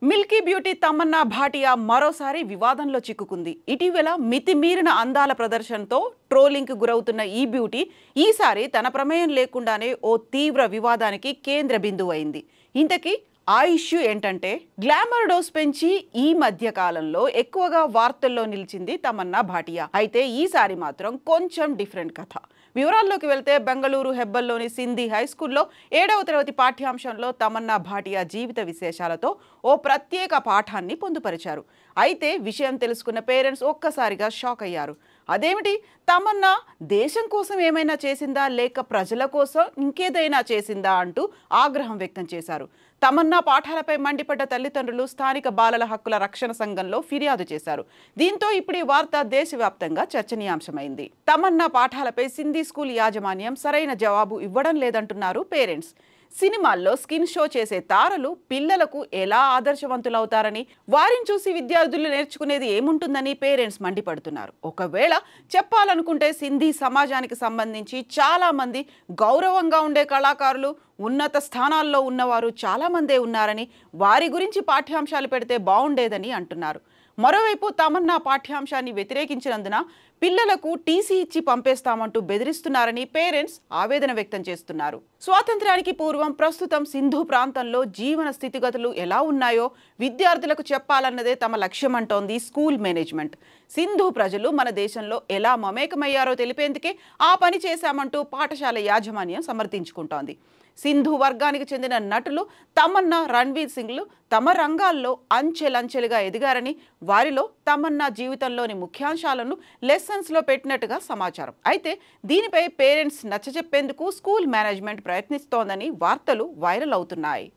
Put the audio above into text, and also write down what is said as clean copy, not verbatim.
Milky beauty Tamannaah Bhatia మరోసారి వివాదంలో చిక్కుకుంది. ఇటీవల మితిమీరిన అందాల ప్రదర్శనతో ట్రోలింగ్‌కి గురవుతున్న ఈ బ్యూటీ ఈసారి తన ప్రమేయం లేకుండానే ఓ తీవ్ర వివాదానికి కేంద్ర బిందువైంది. ఇంతకీ ఆ ఇష్యూ ఏంటంటే, గ్లామర్ డోస్ పెంచి ఈ మధ్య కాలంలో ఎక్కువగా వార్తల్లో నిలిచింది తమన్నా భాటియా. అయితే ఈసారి మాత్రం కొంచెం డిఫరెంట్ కథ. వివరాల్లోకి వెళ్తే, బెంగళూరు హెబ్బల్లోని సింధీ హై స్కూల్లో 7వ తరగతి పాఠ్యాంశంలో తమన్నా భాటియా జీవిత విశేషాలతో ఓ ప్రత్యేక పాఠాన్ని పొందుపరిచారు. అయితే విషయం తెలుసుకున్న పేరెంట్స్ ఒక్కసారిగా షాక్ అయ్యారు. అదేమిటి, తమన్నా దేశం కోసం ఏమైనా చేసిందా, లేక ప్రజల కోసం ఇంకేదైనా చేసిందా అంటూ ఆగ్రహం వ్యక్తం చేశారు. తమన్నా పాఠాలపై మండిపడ్డ తల్లిదండ్రులు స్థానిక బాలల హక్కుల రక్షణ సంఘంలో ఫిర్యాదు చేశారు. దీంతో ఇప్పుడు ఈ వార్త దేశవ్యాప్తంగా చర్చనీయాంశమైంది. తమన్నా పాఠాలపై సింధీ స్కూల్ యాజమాన్యం సరైన జవాబు ఇవ్వడం లేదంటున్నారు పేరెంట్స్. సినిమాల్లో స్కిన్ షో చేసే తారలు పిల్లలకు ఎలా ఆదర్శవంతులవుతారని, వారిని చూసి విద్యార్థులు నేర్చుకునేది ఏముంటుందని పేరెంట్స్ మండిపడుతున్నారు. ఒకవేళ చెప్పాలనుకుంటే, సింధీ సమాజానికి సంబంధించి చాలా మంది గౌరవంగా ఉండే కళాకారులు, ఉన్నత స్థానాల్లో ఉన్నవారు చాలా మందే ఉన్నారని, వారి గురించి పాఠ్యాంశాలు పెడితే బాగుండేదని అంటున్నారు. మరోవైపు తమన్నా పాఠ్యాంశాన్ని వ్యతిరేకించినందున పిల్లలకు టీసీ ఇచ్చి పంపేస్తామంటూ బెదిరిస్తున్నారని పేరెంట్స్ ఆవేదన వ్యక్తం చేస్తున్నారు. స్వాతంత్ర్యానికి పూర్వం ప్రస్తుతం సింధు ప్రాంతంలో జీవన స్థితిగతులు ఎలా ఉన్నాయో విద్యార్థులకు చెప్పాలన్నదే తమ లక్ష్యమంటోంది స్కూల్ మేనేజ్మెంట్. సింధు ప్రజలు మన దేశంలో ఎలా మమేకమయ్యారో తెలిపేందుకే ఆ పని చేశామంటూ పాఠశాల యాజమాన్యం సమర్థించుకుంటోంది. సింధు వర్గానికి చెందిన నటులు తమన్నా, రణ్వీర్ సింగ్లు తమ రంగాల్లో అంచెలంచెలుగా ఎదిగారని, వారిలో తమన్నా జీవితంలోని ముఖ్యాంశాలను లెసన్స్లో పెట్టినట్టుగా సమాచారం. అయితే దీనిపై పేరెంట్స్ నచ్చజెప్పేందుకు స్కూల్ మేనేజ్మెంట్ ప్రయత్నిస్తోందని వార్తలు వైరల్ అవుతున్నాయి.